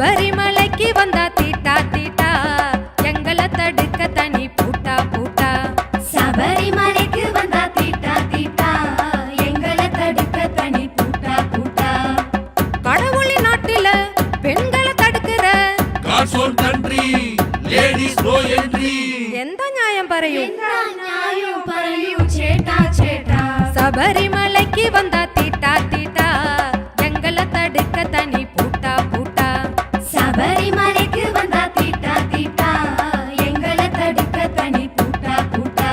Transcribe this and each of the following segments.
சபரிமலைக்கு வந்தா theta theta எங்களை தடுக்க தனி பூட்டா பூட்டா. சபரிமலைக்கு வந்தா தீட்டா தீட்டா எங்களை தடுக்க தனி பூட்டா பூட்டா. கடவுளின் நாட்டில பெண்களை தடுக்கிற எந்த நியாயம் பறையும் நியாயம் பறையும் சேட்டா சேட்டா. சபரிமலைக்கு வந்தா தீட்டா தீட்டா எங்களை தடுக்க தனி பூட்டா பூட்டா. சபரிமலைக்கு வந்தா தீட்டா தீட்டா எங்களை தடுக்க தனி பூட்டா பூட்டா.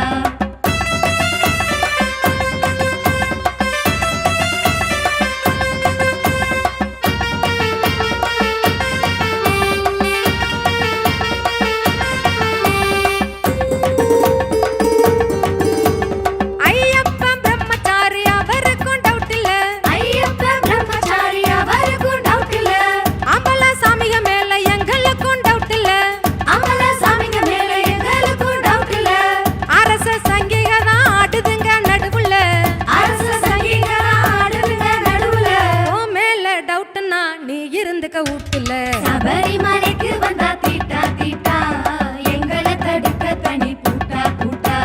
ஐயப்பன் பிரம்மச்சாரி அவருக்கும் டவுட் இல்ல. ஐயப்பன் பிரம்மச்சாரி அவருக்கும் டவுட் இல்ல. அம்பல சாமிக மேல எங்களுக்கும் டவுட் இல்ல. அமல சாமிங்க மேல எங்களுக்கும் டவுட் இல்ல. அரச சங்கிக தான் ஆடுதுங்க நடுவுல. அரச சங்கிகளா ஆடுதுங்க நடுவுல. உன் மேல டவுட்னா நீ இருந்துக்க வீட்டுல. சபரிமலைக்கு வந்தா தீட்டா தீட்டா எங்களை தடுக்க தனி பூட்டா பூட்டா.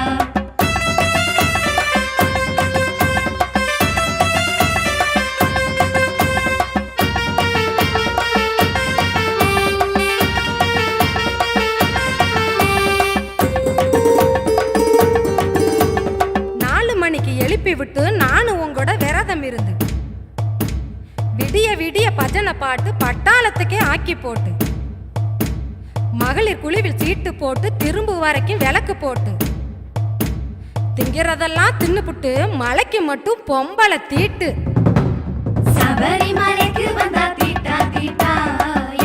நாலு மணிக்கு எழுப்பி விட்டு நானும் உங்களோட விரதம் இருந்து விடிய விடிய பஜனை பாட்டு பட்டாளத்துக்கே ஆக்கி போட்டு மகளிர் குழுவில் சீட்டு போட்டு திரும்ப வரைக்கும் விளக்கு போட்டு திங்கிறதெல்லாம் தின்னுபுட்டு மலைக்கு மட்டும் பொம்பளை தீட்டு. சபரிமலைக்கு வந்தா தீட்டா தீட்டா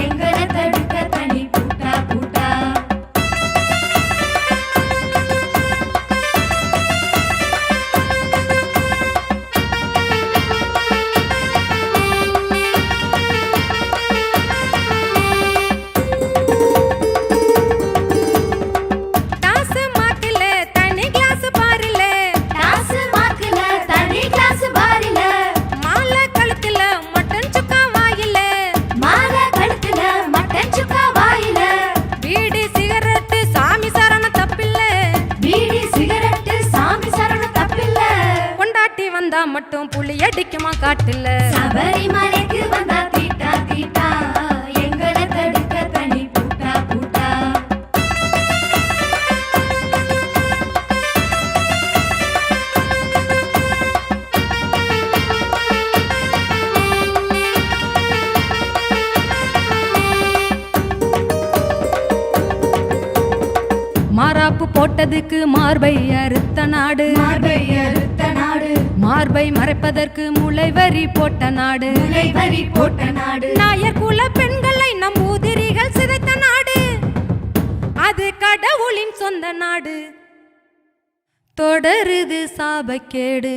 எங்களை தடுக்க தனி பூட்டா பூட்டா. டாஸ் மார்க்ல தனி கிளாஸ் பாருல. டாஸ் மார்க்ல தனி கிளாஸ் பாரில. மாலை கழுத்துல மட்டன் சுக்கா வாயில. மாலை கழுத்துல மட்டன் சுக்கா வாயில. பீடி சிகரெட்டு சாமி சரணம் தப்பில்ல. பீடி சிகரெட்டு சாமி சரணம் தப்பில்ல. கொண்டாட்டி வந்தா மட்டும் புளி அடிக்குமா காட்டுல. சபரிமலைக்கு வந்தா தீட்டா தீட்டா எங்களை தடுக்க தனி பூட்டா பூட்டா. மாறாப்பு போட்டதுக்கு மார்பை அறுத்த நாடு. மார்பை அறுத்த நாடு. மார்பை மறைப்பதற்கு முளைவரி போட்ட நாடு. முளைவரி போட்ட நாடு. நாயர் குல பெண்களை நம்பூதிரிகள் சிதைத்த நாடு. அது கடவுளின் சொந்த நாடு. தொடருது சாபக்கேடு.